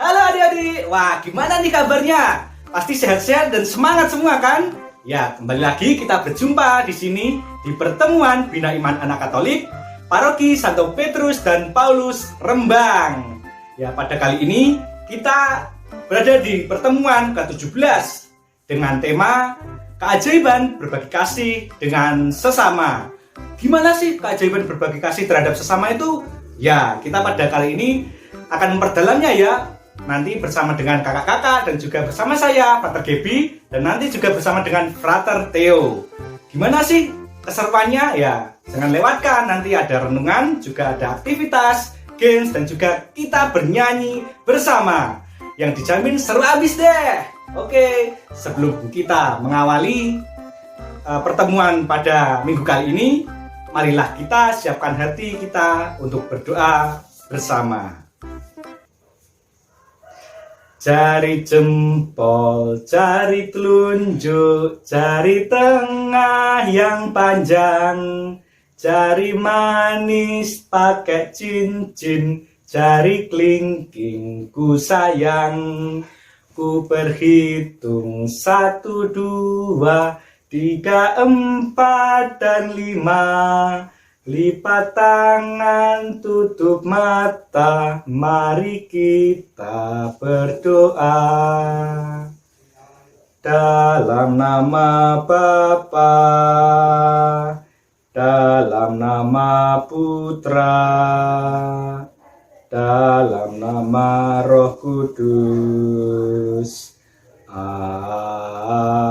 Halo adik-adik, wah gimana nih kabarnya? Pasti sehat-sehat dan semangat semua kan? Ya, kembali lagi kita berjumpa di sini di pertemuan Bina Iman Anak Katolik Paroki Santo Petrus dan Paulus Rembang. Ya, pada kali ini kita berada di pertemuan ke-17 dengan tema keajaiban berbagi kasih dengan sesama. Gimana sih keajaiban berbagi kasih terhadap sesama itu? Ya, kita pada kali ini akan memperdalamnya ya, nanti bersama dengan kakak-kakak dan juga bersama saya, Frater Gebi, dan nanti juga bersama dengan Frater Theo. Gimana sih keseruannya? Ya, jangan lewatkan, nanti ada renungan, juga ada aktivitas, games, dan juga kita bernyanyi bersama, yang dijamin seru abis deh. Oke, sebelum kita mengawali pertemuan pada minggu kali ini, marilah kita siapkan hati kita untuk berdoa bersama. Jari jempol, jari telunjuk, jari tengah yang panjang, jari manis pakai cincin, jari kelingking ku sayang. Ku berhitung 1, 2, 3, 4, dan 5. Lipat tangan, tutup mata, mari kita berdoa. Dalam nama Bapa, dalam nama Putra, dalam nama Roh Kudus. Amin.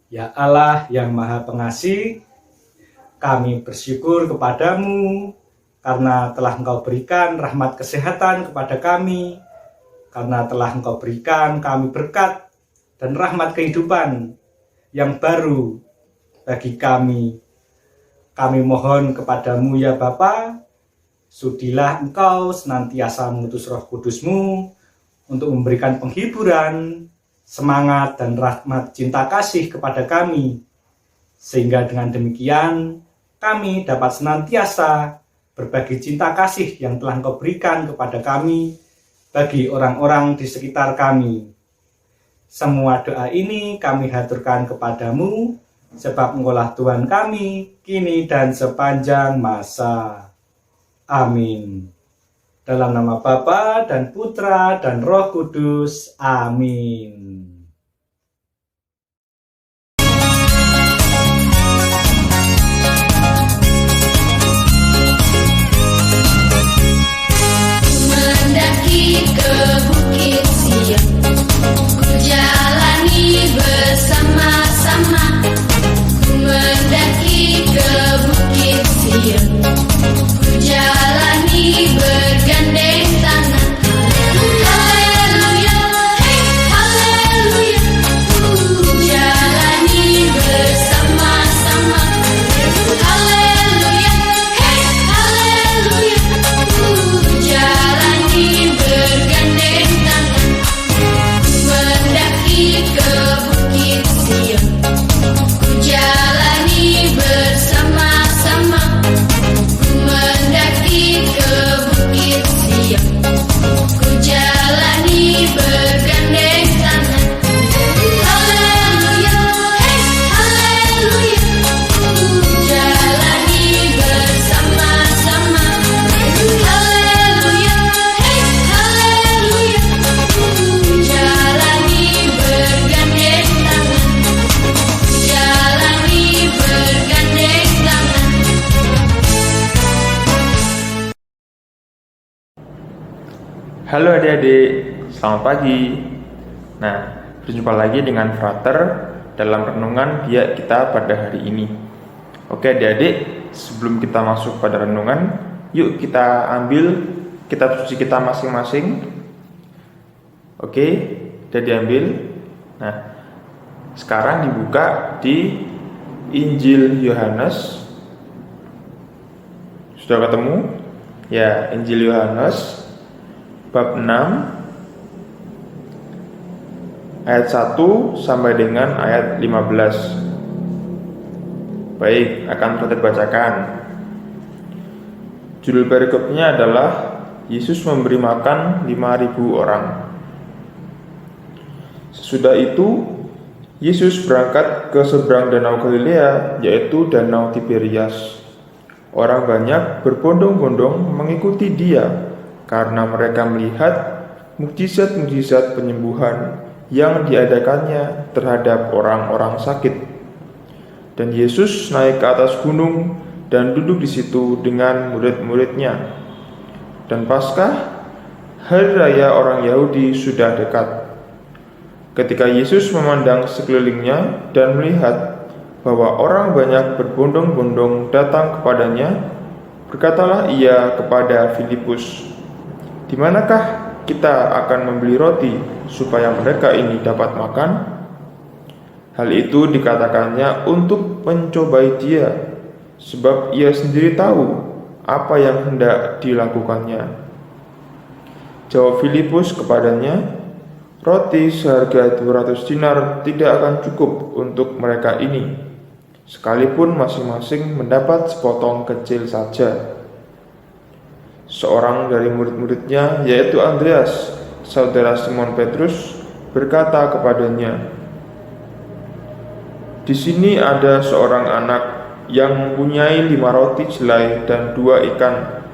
Ya Allah yang Maha Pengasih, kami bersyukur kepadamu karena telah Engkau berikan rahmat kesehatan kepada kami, karena telah Engkau berikan kami berkat dan rahmat kehidupan yang baru bagi kami. Kami mohon kepadamu ya Bapa, sudilah Engkau senantiasa mengutus Roh Kudus-Mu untuk memberikan penghiburan, semangat dan rahmat cinta kasih kepada kami, sehingga dengan demikian kami dapat senantiasa berbagi cinta kasih yang telah Engkau berikan kepada kami bagi orang-orang di sekitar kami. Semua doa ini kami haturkan kepadamu, sebab Engkaulah Tuhan kami, kini dan sepanjang masa. Amin. Dalam nama Bapa dan Putra dan Roh Kudus. Amin. Mendaki ke Bukit Siang, ku jalani bersama-sama. Ku mendaki ke Bukit Siang, ku jalani bergandeng tangan. Haleluya, hey, haleluya. Ku jalani bersama-sama. Haleluya, hey, haleluya. Ku jalani bergandeng tangan. Ku mendaki ke Bukit Siang, ku jalani bersama-sama. Ku mendaki ke Bukit Siang, ku jalani bergandeng tangan. Haleluya, hey, haleluya. Ku jalani bersama-sama. Haleluya, hey, haleluya. Ku jalani bergandeng tangan. Ku jalani bergandeng tangan. Halo adik-adik, selamat pagi. Nah, berjumpa lagi dengan Frater dalam renungan biak kita pada hari ini. Oke adik-adik, sebelum kita masuk pada renungan, yuk kita ambil kitab suci kita masing-masing. Oke, udah diambil. Nah, sekarang dibuka di Injil Yohanes. Sudah ketemu? Ya, Injil Yohanes bab 6 ayat 1 sampai dengan ayat 15. Baik, akan kita bacakan. Judul perikopnya adalah Yesus memberi makan 5.000 orang. Sesudah itu, Yesus berangkat ke seberang danau Galilea, yaitu danau Tiberias. Orang banyak berbondong-bondong mengikuti dia karena mereka melihat mukjizat-mukjizat penyembuhan yang diadakannya terhadap orang-orang sakit. Dan Yesus naik ke atas gunung dan duduk di situ dengan murid-muridnya. Dan Paskah, hari raya orang Yahudi, sudah dekat. Ketika Yesus memandang sekelilingnya dan melihat bahwa orang banyak berbondong-bondong datang kepadanya, berkatalah ia kepada Filipus, "Di manakah kita akan membeli roti supaya mereka ini dapat makan?" Hal itu dikatakannya untuk mencobai dia, sebab ia sendiri tahu apa yang hendak dilakukannya. Jawab Filipus kepadanya, "Roti seharga 200 dinar tidak akan cukup untuk mereka ini, sekalipun masing-masing mendapat sepotong kecil saja." Seorang dari murid-muridnya, yaitu Andreas, saudara Simon Petrus, berkata kepadanya, "Di sini ada seorang anak yang mempunyai 5 roti jelai dan 2 ikan.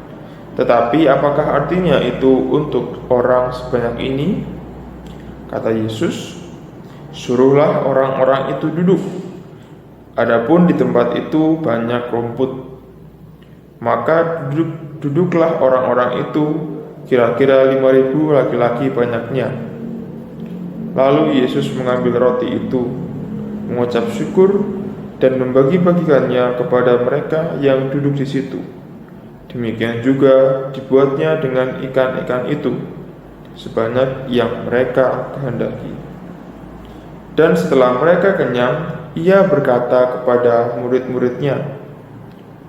Tetapi apakah artinya itu untuk orang sebanyak ini?" Kata Yesus, "Suruhlah orang-orang itu duduk." Adapun di tempat itu banyak rumput. Maka duduklah orang-orang itu, kira-kira 5.000 laki-laki banyaknya. Lalu Yesus mengambil roti itu, mengucap syukur, dan membagi-bagikannya kepada mereka yang duduk di situ. Demikian juga dibuatnya dengan ikan-ikan itu, sebanyak yang mereka kehendaki. Dan setelah mereka kenyang, ia berkata kepada murid-muridnya,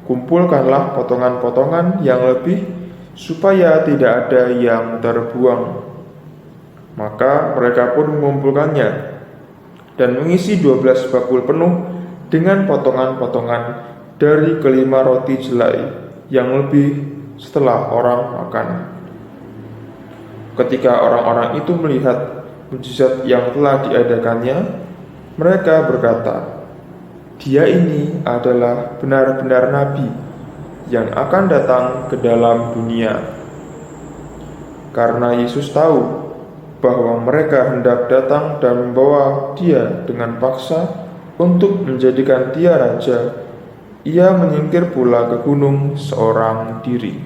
"Kumpulkanlah potongan-potongan yang lebih, supaya tidak ada yang terbuang." Maka mereka pun mengumpulkannya, dan mengisi 12 bakul penuh dengan potongan-potongan dari kelima roti jelai yang lebih setelah orang makan. Ketika orang-orang itu melihat mukjizat yang telah diadakannya, mereka berkata, "Dia ini adalah benar-benar nabi yang akan datang ke dalam dunia." Karena Yesus tahu bahwa mereka hendak datang dan membawa dia dengan paksa untuk menjadikan dia raja, ia menyingkir pula ke gunung seorang diri.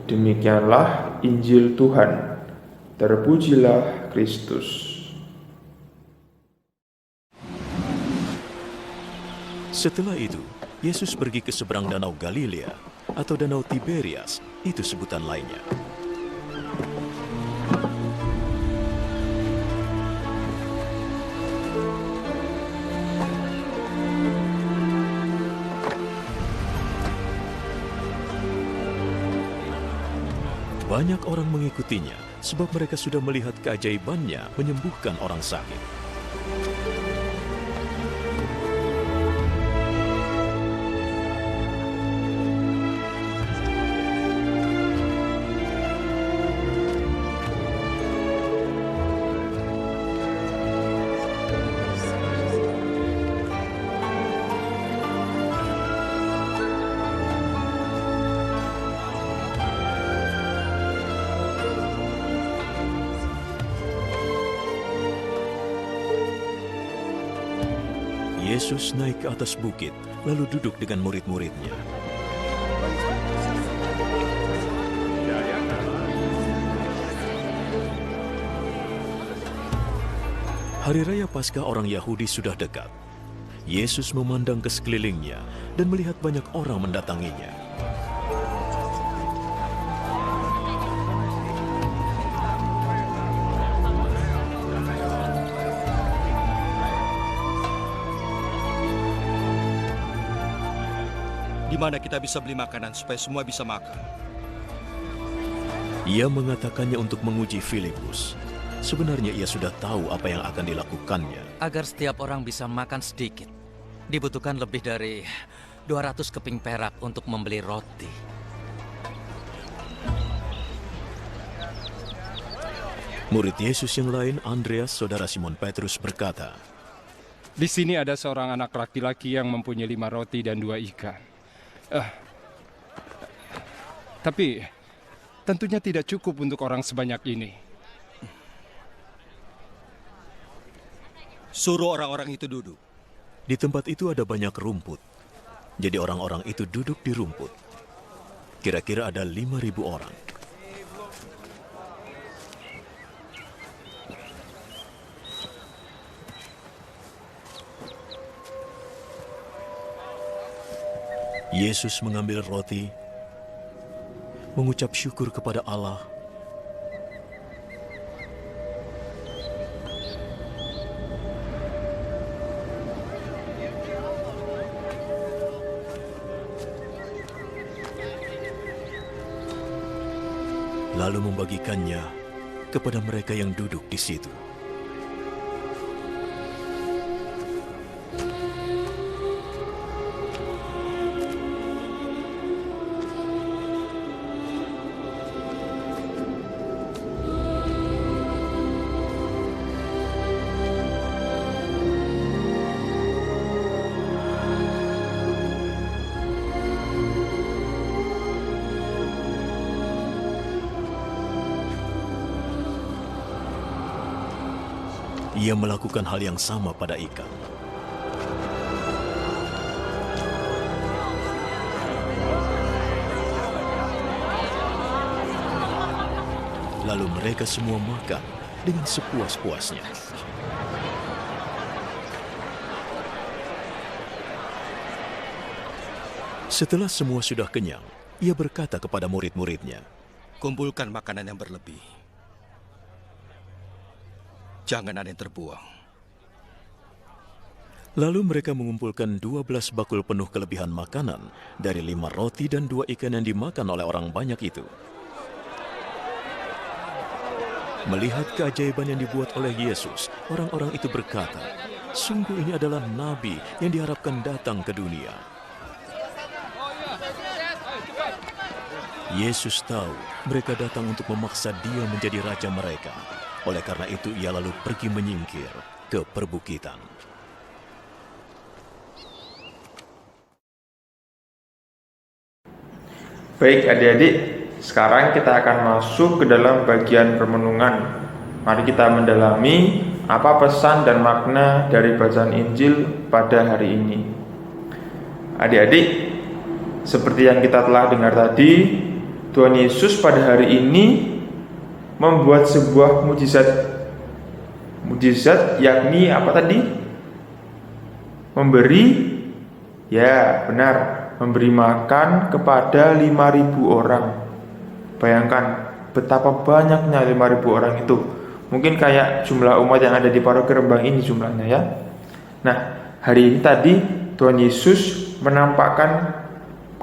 Demikianlah Injil Tuhan. Terpujilah Kristus. Setelah itu, Yesus pergi ke seberang danau Galilea atau danau Tiberias, itu sebutan lainnya. Banyak orang mengikutinya sebab mereka sudah melihat keajaibannya menyembuhkan orang sakit. Yesus naik ke atas bukit, lalu duduk dengan murid-muridnya. Hari Raya Paskah orang Yahudi sudah dekat. Yesus memandang ke sekelilingnya dan melihat banyak orang mendatanginya. mana kita bisa beli makanan supaya semua bisa makan? Ia mengatakannya untuk menguji Filipus. Sebenarnya ia sudah tahu apa yang akan dilakukannya. Agar setiap orang bisa makan sedikit, dibutuhkan lebih dari 200 keping perak untuk membeli roti. Murid Yesus yang lain, Andreas, saudara Simon Petrus, berkata, Di sini ada seorang anak laki-laki yang mempunyai 5 roti dan 2 ikan. Tapi tentunya tidak cukup untuk orang sebanyak ini. Suruh orang-orang itu duduk. di tempat itu ada banyak rumput. Jadi orang-orang itu duduk di rumput. Kira-kira ada 5.000 orang. Yesus mengambil roti, mengucap syukur kepada Allah, lalu membagikannya kepada mereka yang duduk di situ. Ia melakukan hal yang sama pada ikan. Lalu mereka semua makan dengan sepuas-puasnya. Setelah semua sudah kenyang, ia berkata kepada murid-muridnya, Kumpulkan makanan yang berlebih. Jangan ada yang terbuang. Lalu mereka mengumpulkan 12 bakul penuh kelebihan makanan dari 5 roti dan 2 ikan yang dimakan oleh orang banyak itu. Melihat keajaiban yang dibuat oleh Yesus, orang-orang itu berkata, sungguh ini adalah nabi yang diharapkan datang ke dunia. Yesus tahu mereka datang untuk memaksa dia menjadi raja mereka. Oleh karena itu ia lalu pergi menyingkir ke perbukitan. Baik adik-adik, sekarang kita akan masuk ke dalam bagian permenungan. Mari kita mendalami apa pesan dan makna dari bacaan Injil pada hari ini. Adik-adik, seperti yang kita telah dengar tadi, Tuhan Yesus pada hari ini membuat sebuah mujizat. Mujizat yakni apa tadi? Memberi, ya benar, memberi makan kepada 5.000 orang. Bayangkan betapa banyaknya 5.000 orang itu. Mungkin kayak jumlah umat yang ada di Paroki Rembang ini jumlahnya ya. Nah, hari ini tadi Tuhan Yesus menampakkan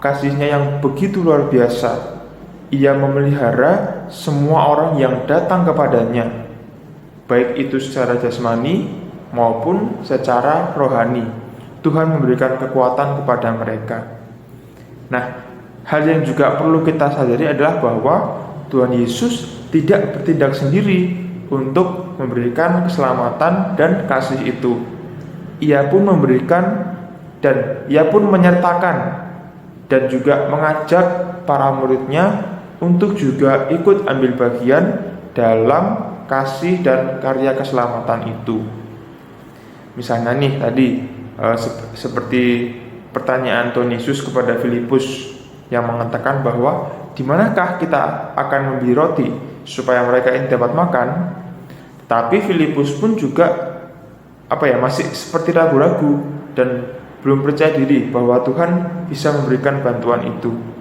kasih-Nya yang begitu luar biasa. Ia memelihara semua orang yang datang kepadanya, baik itu secara jasmani maupun secara rohani. Tuhan memberikan kekuatan kepada mereka. Nah, hal yang juga perlu kita sadari adalah bahwa Tuhan Yesus tidak bertindak sendiri untuk memberikan keselamatan dan kasih itu. Ia pun memberikan dan ia pun menyertakan dan juga mengajak para muridnya untuk juga ikut ambil bagian dalam kasih dan karya keselamatan itu. Misalnya nih tadi seperti pertanyaan Tuhan Yesus kepada Filipus yang mengatakan bahwa di manakah kita akan membeli roti supaya mereka ini dapat makan. Tapi Filipus pun juga masih seperti ragu-ragu dan belum percaya diri bahwa Tuhan bisa memberikan bantuan itu.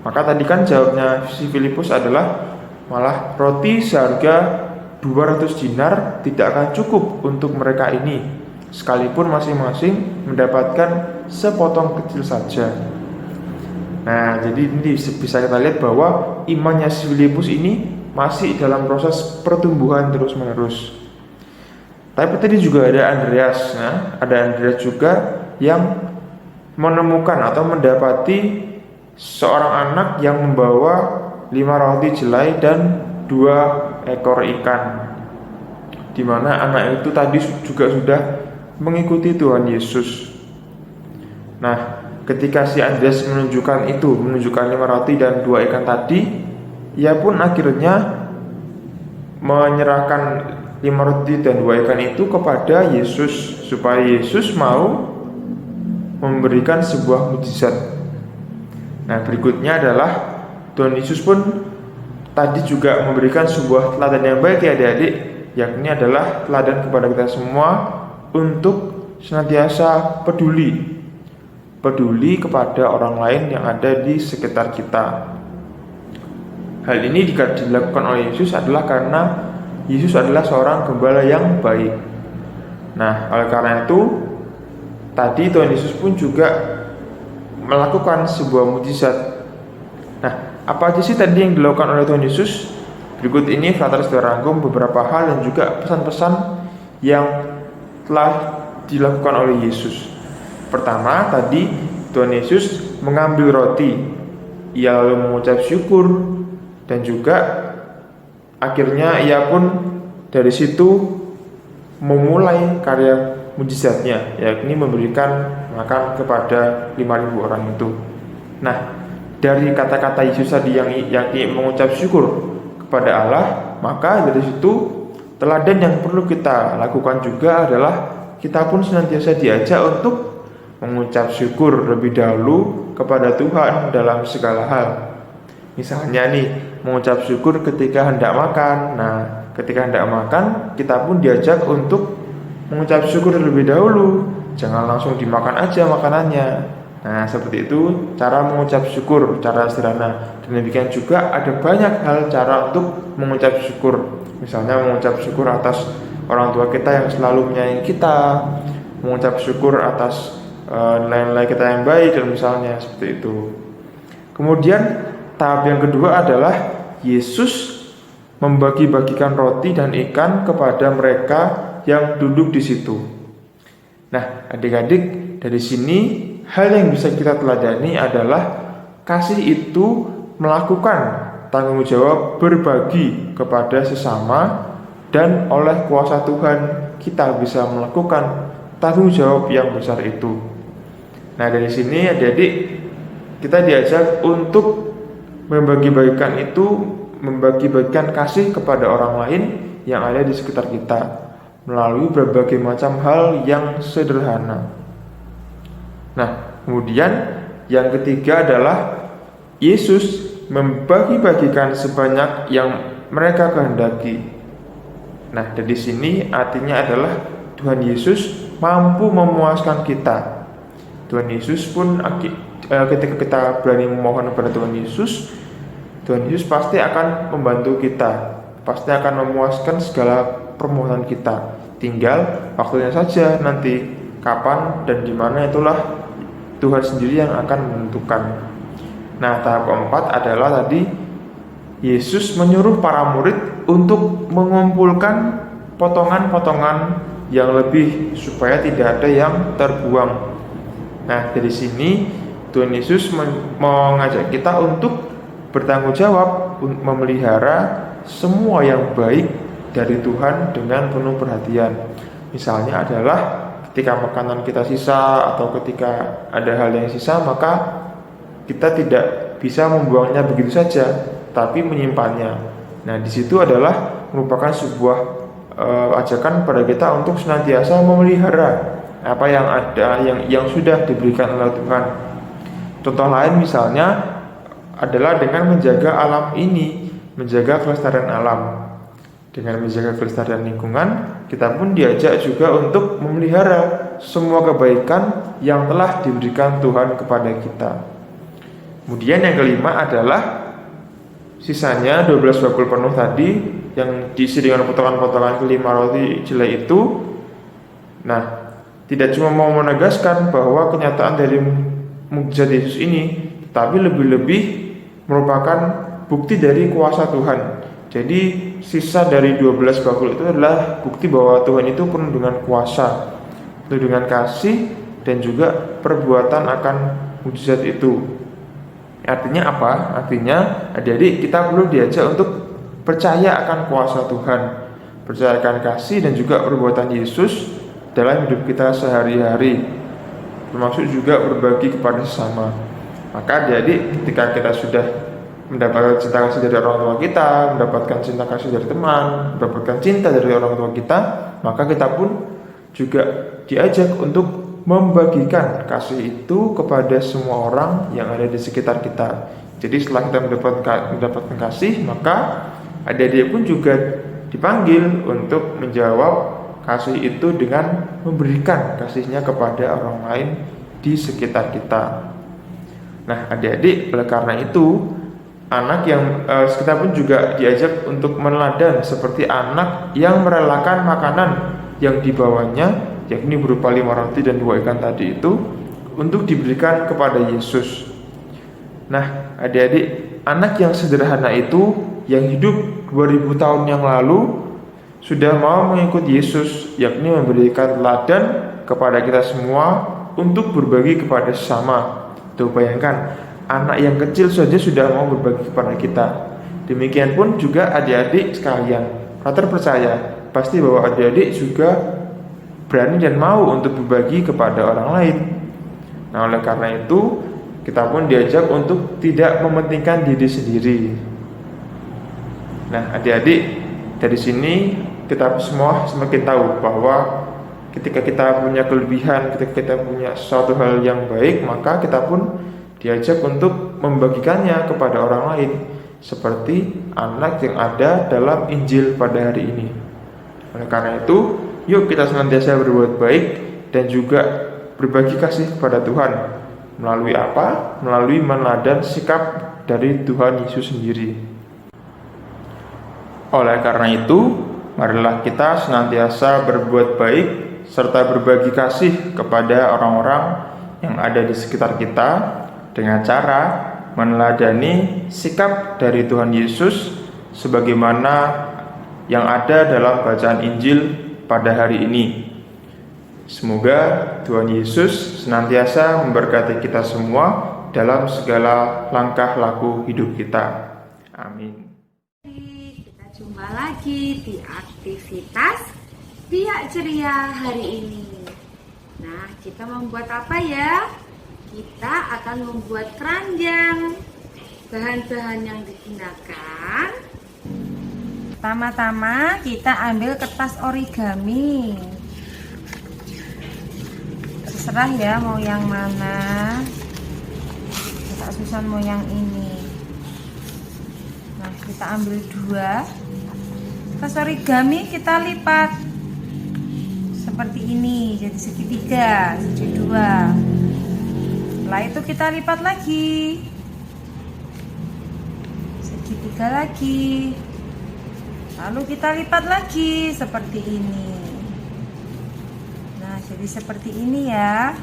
Maka tadi kan jawabnya si Filipus adalah malah roti seharga 200 dinar tidak akan cukup untuk mereka ini, sekalipun masing-masing mendapatkan sepotong kecil saja. Nah, jadi ini bisa kita lihat bahwa imannya si Filipus ini masih dalam proses pertumbuhan terus-menerus. Tapi tadi juga ada Andreas. Nah, ada Andreas juga yang menemukan atau mendapati seorang anak yang membawa 5 roti jelai dan 2 ekor ikan, di mana anak itu tadi juga sudah mengikuti Tuhan Yesus. Nah, ketika si Andreas menunjukkan 5 roti dan 2 ikan tadi, ia pun akhirnya menyerahkan 5 roti dan 2 ikan itu kepada Yesus, supaya Yesus mau memberikan sebuah mukjizat. Nah, berikutnya adalah Tuhan Yesus pun tadi juga memberikan sebuah teladan yang baik ya adik-adik, yakni adalah teladan kepada kita semua untuk senantiasa peduli kepada orang lain yang ada di sekitar kita. Hal ini dilakukan oleh Yesus adalah karena Yesus adalah seorang gembala yang baik. Nah, oleh karena itu tadi Tuhan Yesus pun juga melakukan sebuah mukjizat. Nah, apa aja sih tadi yang dilakukan oleh Tuhan Yesus? Berikut ini Frater sudah rangkum beberapa hal dan juga pesan-pesan yang telah dilakukan oleh Yesus. Pertama, tadi Tuhan Yesus mengambil roti, ia lalu mengucap syukur, dan juga akhirnya ia pun dari situ memulai karya mujizatnya, yakni memberikan makan kepada 5.000 orang itu. Nah, dari kata-kata Yesus tadi yang mengucap syukur kepada Allah, maka dari situ teladan yang perlu kita lakukan juga adalah kita pun senantiasa diajak untuk mengucap syukur lebih dahulu kepada Tuhan dalam segala hal. Misalnya nih, mengucap syukur ketika hendak makan. Nah, ketika hendak makan, kita pun diajak untuk mengucap syukur terlebih dahulu. Jangan langsung dimakan aja makanannya. Nah, seperti itu cara mengucap syukur, cara sederhana. Dan demikian juga ada banyak hal cara untuk mengucap syukur. Misalnya mengucap syukur atas orang tua kita yang selalu menyayangi kita, mengucap syukur atas nilai-nilai kita yang baik, dan misalnya seperti itu. Kemudian tahap yang kedua adalah Yesus membagi-bagikan roti dan ikan kepada mereka yang duduk di situ. Nah, adik-adik, dari sini hal yang bisa kita teladani adalah kasih itu melakukan tanggung jawab berbagi kepada sesama, dan oleh kuasa Tuhan kita bisa melakukan tanggung jawab yang besar itu. Nah, dari sini adik-adik kita diajak untuk membagi-bagikan kasih kepada orang lain yang ada di sekitar kita melalui berbagai macam hal yang sederhana. Nah, kemudian yang ketiga adalah Yesus membagi-bagikan sebanyak yang mereka kehendaki. Nah, dari sini artinya adalah Tuhan Yesus mampu memuaskan kita. Tuhan Yesus pun ketika kita berani memohon kepada Tuhan Yesus pasti akan membantu kita, pasti akan memuaskan segala permohonan kita. Tinggal waktunya saja nanti kapan dan di mana, itulah Tuhan sendiri yang akan menentukan. Nah, tahap keempat adalah tadi Yesus menyuruh para murid untuk mengumpulkan potongan-potongan yang lebih supaya tidak ada yang terbuang. Nah, dari sini Tuhan Yesus mengajak kita untuk bertanggung jawab memelihara semua yang baik dari Tuhan dengan penuh perhatian. Misalnya adalah ketika makanan kita sisa atau ketika ada hal yang sisa, maka kita tidak bisa membuangnya begitu saja, tapi menyimpannya. Nah, di situ adalah merupakan sebuah ajakan pada kita untuk senantiasa memelihara apa yang ada, yang sudah diberikan oleh Tuhan. Contoh lain misalnya adalah dengan menjaga alam ini, menjaga kelestarian alam. Dengan menjaga kelestarian lingkungan, kita pun diajak juga untuk memelihara semua kebaikan yang telah diberikan Tuhan kepada kita. Kemudian yang kelima adalah sisanya 12 bakul penuh tadi yang diisi dengan potongan-potongan 5 roti jelai itu. Nah, tidak cuma mau menegaskan bahwa kenyataan dari mukjizat Yesus ini tapi lebih-lebih merupakan bukti dari kuasa Tuhan. Jadi sisa dari 12 bakul itu adalah bukti bahwa Tuhan itu penuh dengan kuasa, penuh dengan kasih, dan juga perbuatan akan mujizat itu. Artinya apa? Artinya adik-adik kita perlu diajak untuk percaya akan kuasa Tuhan, percaya akan kasih dan juga perbuatan Yesus dalam hidup kita sehari-hari, termasuk juga berbagi kepada sesama. Maka adik-adik ketika kita sudah mendapatkan cinta kasih dari orang tua kita, mendapatkan cinta kasih dari teman, mendapatkan cinta dari orang tua kita, maka kita pun juga diajak untuk membagikan kasih itu kepada semua orang yang ada di sekitar kita. Jadi setelah kita mendapatkan kasih, maka adik-adik pun juga dipanggil untuk menjawab kasih itu dengan memberikan kasihnya kepada orang lain di sekitar kita. Nah, adik-adik, oleh karena itu anak yang kita pun juga diajak untuk meneladani seperti anak yang merelakan makanan yang dibawanya, yakni berupa 5 roti dan 2 ikan tadi itu, untuk diberikan kepada Yesus. Nah, adik-adik, anak yang sederhana itu yang hidup 2000 tahun yang lalu sudah mau mengikuti Yesus, yakni memberikan teladan kepada kita semua untuk berbagi kepada sesama. Tuh, bayangkan, anak yang kecil saja sudah mau berbagi kepada kita. Demikian pun juga adik-adik sekalian. Frater percaya pasti bahwa adik-adik juga berani dan mau untuk berbagi kepada orang lain. Nah, oleh karena itu kita pun diajak untuk tidak mementingkan diri sendiri. Nah, adik-adik, dari sini kita semua semakin tahu bahwa ketika kita punya kelebihan, ketika kita punya suatu hal yang baik, maka kita pun diajak untuk membagikannya kepada orang lain, seperti anak yang ada dalam Injil pada hari ini. Oleh karena itu, yuk kita senantiasa berbuat baik dan juga berbagi kasih kepada Tuhan. Melalui apa? Melalui meneladani sikap dari Tuhan Yesus sendiri. Oleh karena itu, marilah kita senantiasa berbuat baik serta berbagi kasih kepada orang-orang yang ada di sekitar kita dengan cara meneladani sikap dari Tuhan Yesus sebagaimana yang ada dalam bacaan Injil pada hari ini. Semoga Tuhan Yesus senantiasa memberkati kita semua dalam segala langkah laku hidup kita. Amin. Kita jumpa lagi di aktivitas Pihak Ceria hari ini. Nah, kita membuat apa ya? Kita akan membuat keranjang. Bahan-bahan yang digunakan, pertama-tama kita ambil kertas origami. Terserah ya mau yang mana. Kak Susan mau yang ini. Nah, kita ambil 2 kertas origami, kita lipat seperti ini, jadi segitiga, segi 2. Setelah itu kita lipat lagi, segitiga lagi, lalu kita lipat lagi seperti ini. Nah, jadi seperti ini ya.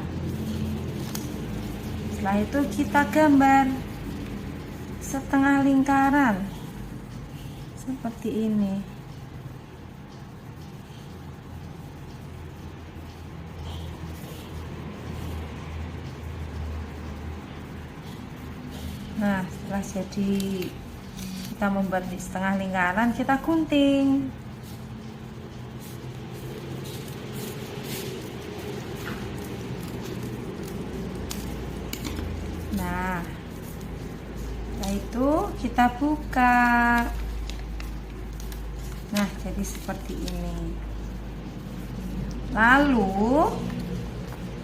Setelah itu kita gambar setengah lingkaran seperti ini. Nah, setelah jadi kita membuat di setengah lingkaran, kita gunting. Nah, setelah itu kita buka. Nah, jadi seperti ini. Lalu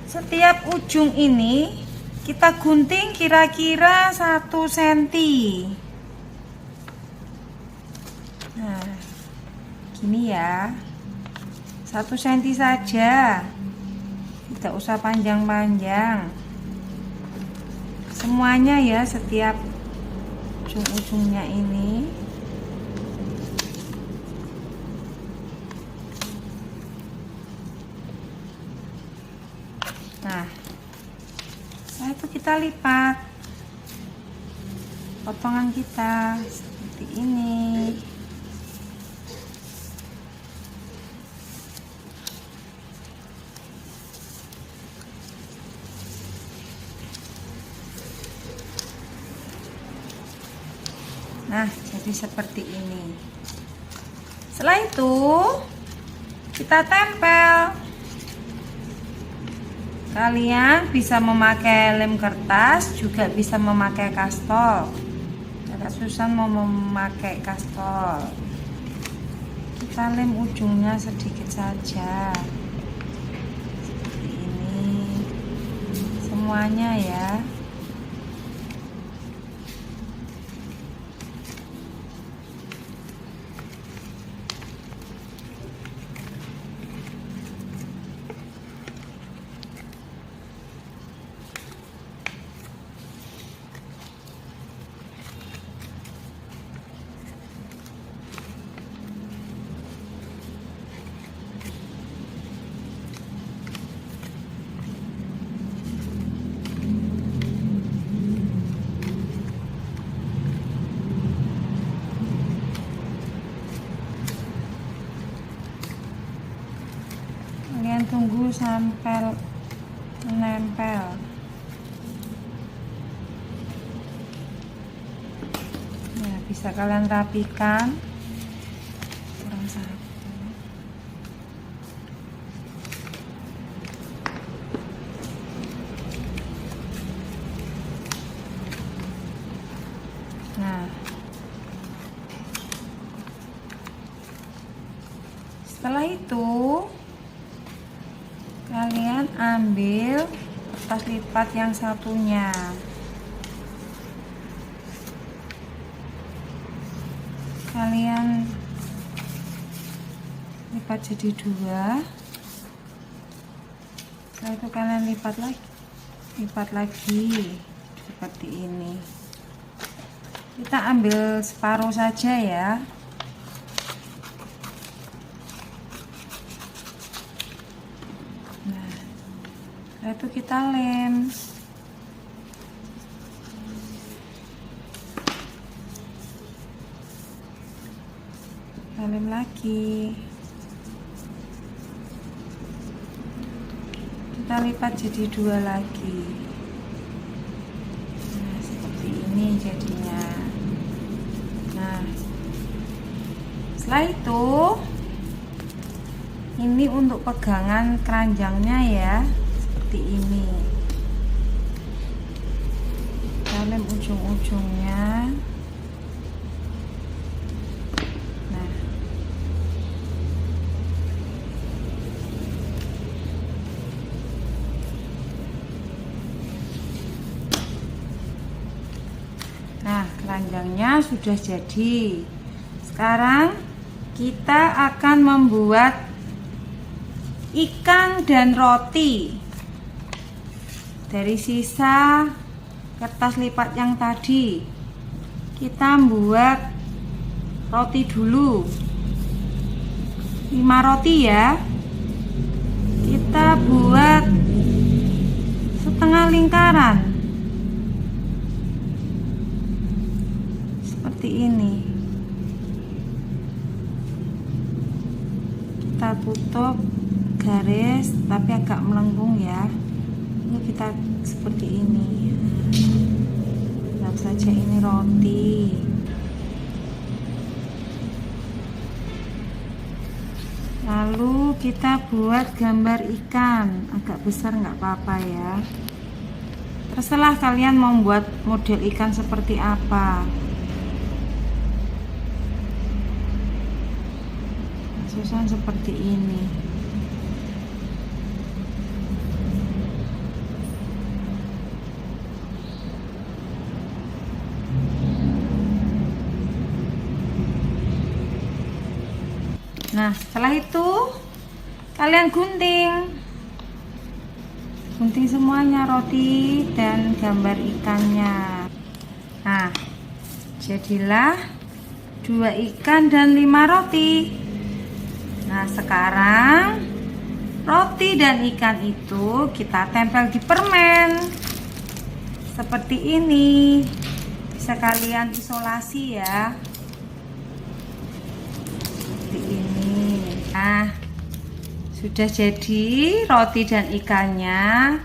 setiap ujung ini kita gunting kira-kira 1 cm. Nah, gini ya, 1 cm saja, tidak usah panjang-panjang. Semuanya ya, setiap ujung-ujungnya ini. Nah, setelah itu kita lipat. potongan kita seperti ini. Nah, jadi seperti ini. Setelah itu kita tempel. Kalian bisa memakai lem kertas, juga bisa memakai kastol. Kakak Susan mau memakai kastol. Kita lem ujungnya sedikit saja. Seperti ini. Semuanya ya. Kalian tunggu sampai menempel. Ya, bisa kalian rapikan. Kurang satu. Nah, setelah itu kalian ambil kertas lipat yang satunya. Kalian lipat jadi dua. Setelah itu kalian lipat lagi seperti ini. Kita ambil separuh saja ya. Setelah itu kita lem. Kita lem lagi. Kita lipat jadi dua lagi. Nah, seperti ini jadinya. Nah, setelah itu ini untuk pegangan keranjangnya ya. Seperti ini. Kita lem ujung-ujungnya. Nah, keranjangnya sudah jadi. Sekarang kita akan membuat ikan dan roti dari sisa kertas lipat yang tadi. Kita buat roti dulu, 5 roti ya. Kita buat setengah lingkaran seperti ini. Kita tutup garis tapi agak melengkung ya. Ini kita seperti ini. Anggap saja ini roti. Lalu kita buat gambar ikan, agak besar nggak apa-apa ya. Terserah kalian mau buat model ikan seperti apa. Susun seperti ini. Nah, setelah itu kalian gunting semuanya, roti dan gambar ikannya. Nah, jadilah 2 ikan dan 5 roti. Nah, sekarang roti dan ikan itu kita tempel di permen seperti ini. sekalian isolasi ya. Seperti ini. Nah, sudah jadi roti dan ikannya.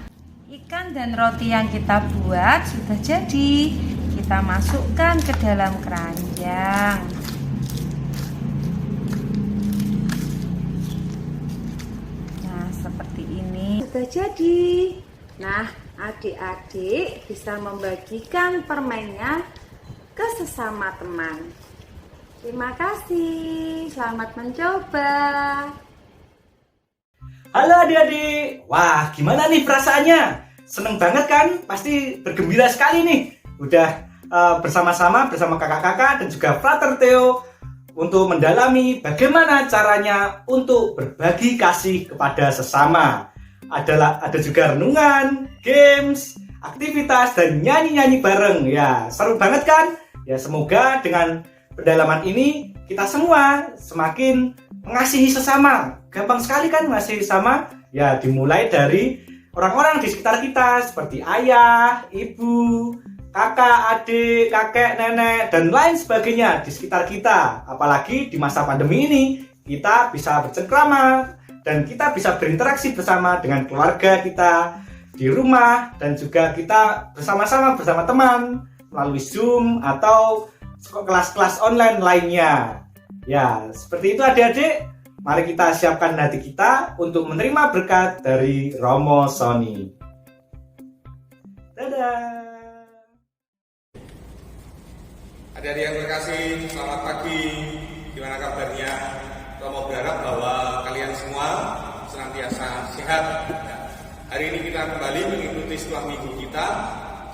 Ikan dan roti yang kita buat sudah jadi. Kita masukkan ke dalam keranjang. Nah, seperti ini sudah jadi. Nah, adik-adik bisa membagikan permennya ke sesama teman. Terima kasih. Selamat mencoba. Halo adik-adik, wah gimana nih perasaannya? Seneng banget kan? Pasti bergembira sekali nih. Udah bersama-sama bersama kakak-kakak dan juga Frater Theo untuk mendalami bagaimana caranya untuk berbagi kasih kepada sesama. Ada juga renungan, games, aktivitas dan nyanyi-nyanyi bareng. Ya, seru banget kan? Ya, semoga dengan pendalaman ini kita semua semakin mengasihi sesama. Gampang sekali kan mengasihi sesama? Ya, dimulai dari orang-orang di sekitar kita seperti ayah, ibu, kakak, adik, kakek, nenek, dan lain sebagainya di sekitar kita. Apalagi di masa pandemi ini, kita bisa bercengkrama dan kita bisa berinteraksi bersama dengan keluarga kita di rumah, dan juga kita bersama-sama bersama teman melalui Zoom atau kelas-kelas online lainnya. Ya, seperti itu adik-adik. Mari kita siapkan hati kita untuk menerima berkat dari Romo Sony. Dadah. Adik-adik yang terkasih, selamat pagi. Gimana kabarnya? Romo berharap bahwa kalian semua senantiasa sehat. Hari ini kita kembali mengikuti setelah minggu kita.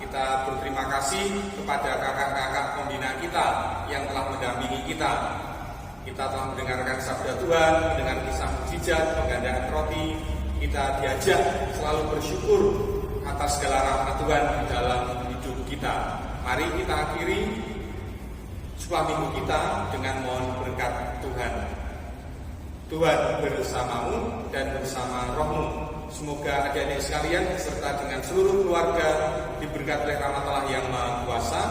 Kita berterima kasih kepada kakak-kakak pembina kita yang telah mendampingi kita. Kita telah mendengarkan sabda Tuhan, mendengar kisah mukjizat, penggandaan roti. Kita diajak selalu bersyukur atas segala rahmat Tuhan di dalam hidup kita. Mari kita akhiri setelah minggu kita dengan mohon berkat Tuhan. Tuhan bersamamu dan bersama rohmu. Semoga adik-adik sekalian beserta dengan seluruh keluarga diberkati oleh rahmat Allah yang Maha Kuasa,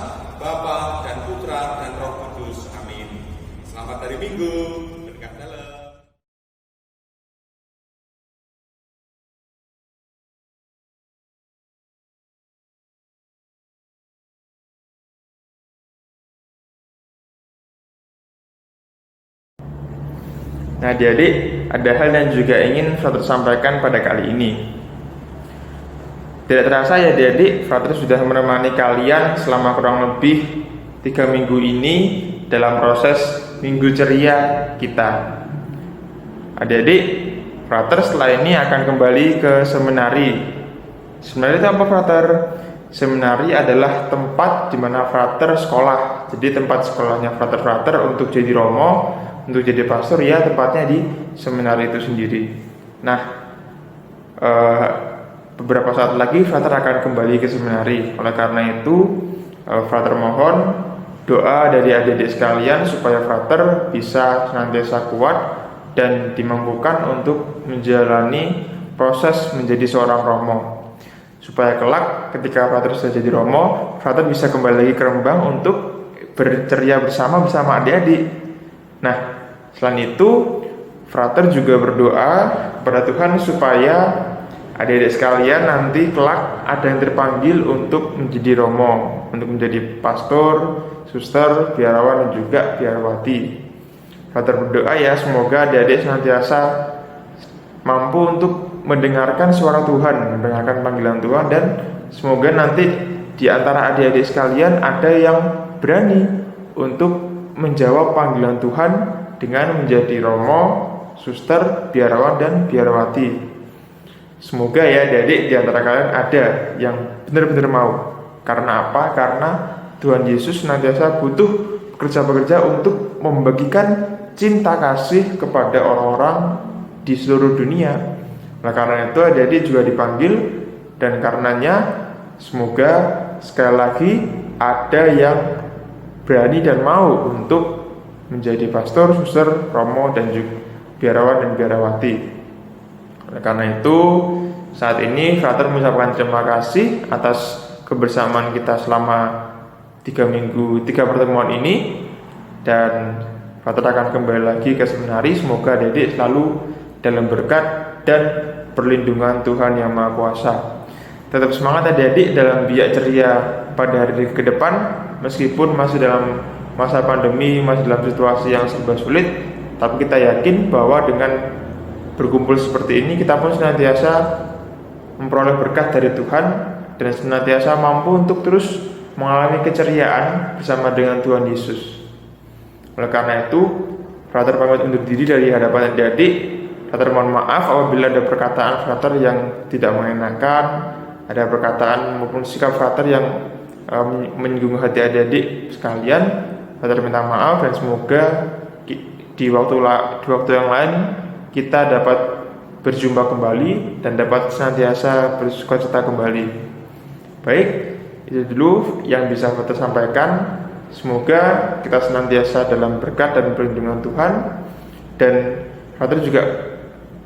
Bapa dan Putra dan Roh Kudus. Amin. Selamat hari Minggu, berkat dalam. Nah, adik-adik, ada hal yang juga ingin Frater sampaikan pada kali ini. Tidak terasa ya adik-adik, Frater sudah menemani kalian selama kurang lebih 3 minggu ini dalam proses minggu ceria kita. Adik-adik, Frater setelah ini akan kembali ke seminari. Seminari itu apa, Frater? Seminari adalah tempat di mana Frater sekolah. Jadi tempat sekolahnya Frater untuk jadi romo, untuk jadi pastor, ya tempatnya di seminari itu sendiri. Nah, beberapa saat lagi Frater akan kembali ke seminari. Oleh karena itu, Frater mohon doa dari adik-adik sekalian supaya Frater bisa senantiasa kuat dan dimampukan untuk menjalani proses menjadi seorang romo. Supaya kelak ketika Frater sudah jadi romo, Frater bisa kembali lagi ke Rembang untuk berceria bersama adik-adik. Nah, selain itu, Frater juga berdoa kepada Tuhan supaya adik-adik sekalian nanti kelak ada yang terpanggil untuk menjadi romo, untuk menjadi pastor, suster, biarawan, dan juga biarawati. Frater berdoa ya, semoga adik-adik senantiasa mampu untuk mendengarkan suara Tuhan, mendengarkan panggilan Tuhan, dan semoga nanti di antara adik-adik sekalian ada yang berani untuk menjawab panggilan Tuhan dengan menjadi romo, suster, biarawan, dan biarawati. Semoga ya adik-adik di antara kalian ada yang benar-benar mau. Karena apa? Karena Tuhan Yesus senantiasa butuh pekerja-pekerja untuk membagikan cinta kasih kepada orang-orang di seluruh dunia. Nah, karena itu adik-adik juga dipanggil, dan karenanya semoga sekali lagi ada yang berani dan mau untuk menjadi pastor, suster, romo, dan juga biarawan dan biarawati. Oleh karena itu, saat ini Frater mengucapkan terima kasih atas kebersamaan kita selama 3 pertemuan ini, dan Frater akan kembali lagi ke seminari. Semoga adik-adik selalu dalam berkat dan perlindungan Tuhan Yang Maha Kuasa. Tetap semangat adik-adik dalam biak ceria pada hari ke depan, meskipun masih dalam masa pandemi, masih dalam situasi yang serba sulit, tapi kita yakin bahwa dengan berkumpul seperti ini kita pun senantiasa memperoleh berkat dari Tuhan dan senantiasa mampu untuk terus mengalami keceriaan bersama dengan Tuhan Yesus. Oleh karena itu, Frater pamit undur diri dari hadapan adik-adik. Frater mohon maaf apabila ada perkataan Frater yang tidak mengenakan, ada perkataan maupun sikap Frater yang menyinggung hati adik-adik sekalian. Frater minta maaf dan semoga di waktu yang lain kita dapat berjumpa kembali dan dapat senantiasa bersukacita kembali. Baik, itu dulu yang bisa Frater sampaikan. Semoga kita senantiasa dalam berkat dan perlindungan Tuhan. Dan Frater juga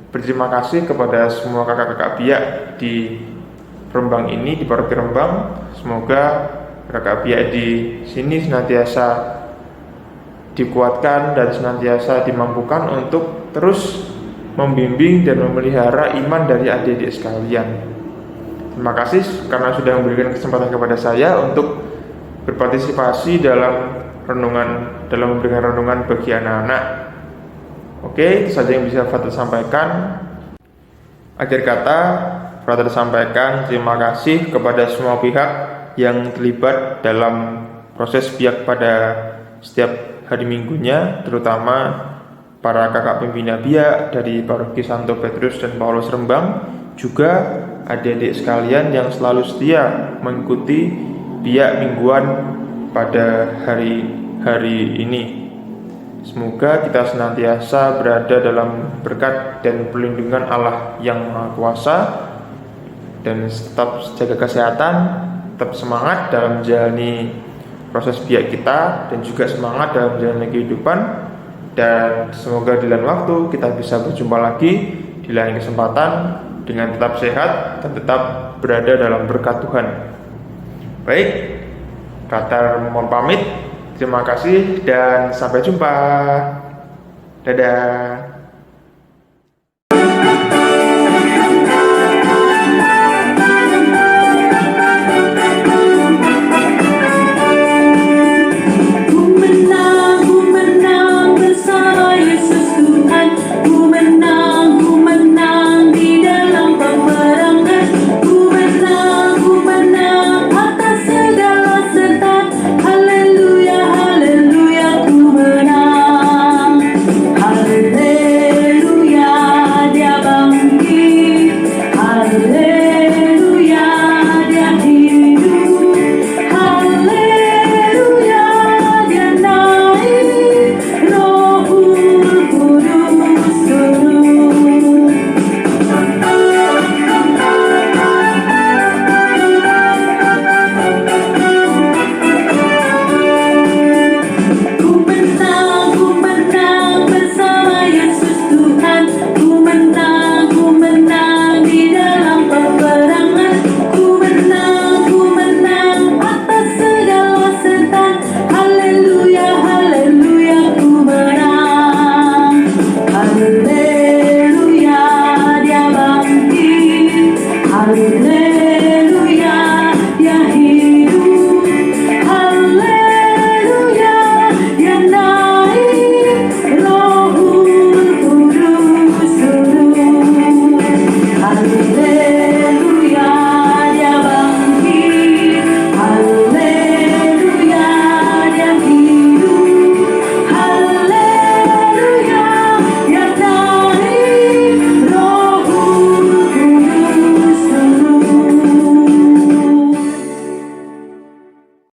berterima kasih kepada semua kakak-kakak biak di Rembang ini, di Paroki Rembang. Semoga kakak biak di sini senantiasa dikuatkan dan senantiasa dimampukan untuk terus membimbing dan memelihara iman dari adik-adik sekalian. Terima kasih karena sudah memberikan kesempatan kepada saya untuk berpartisipasi dalam memberikan renungan bagi anak-anak. Oke, itu saja yang bisa Frater sampaikan. Akhir kata, Frater sampaikan terima kasih kepada semua pihak yang terlibat dalam proses biak pada setiap hari minggunya, terutama para kakak pembina biak dari Paroki Santo Petrus dan Paulus Rembang, juga adik-adik sekalian yang selalu setia mengikuti biak mingguan pada hari-hari ini. Semoga kita senantiasa berada dalam berkat dan perlindungan Allah yang Maha Kuasa, dan tetap jaga kesehatan, tetap semangat dalam menjalani proses biak kita, dan juga semangat dalam menjalani kehidupan. Dan semoga di lain waktu kita bisa berjumpa lagi di lain kesempatan dengan tetap sehat dan tetap berada dalam berkat Tuhan. Baik, Frater mohon pamit. Terima kasih dan sampai jumpa. Dadah.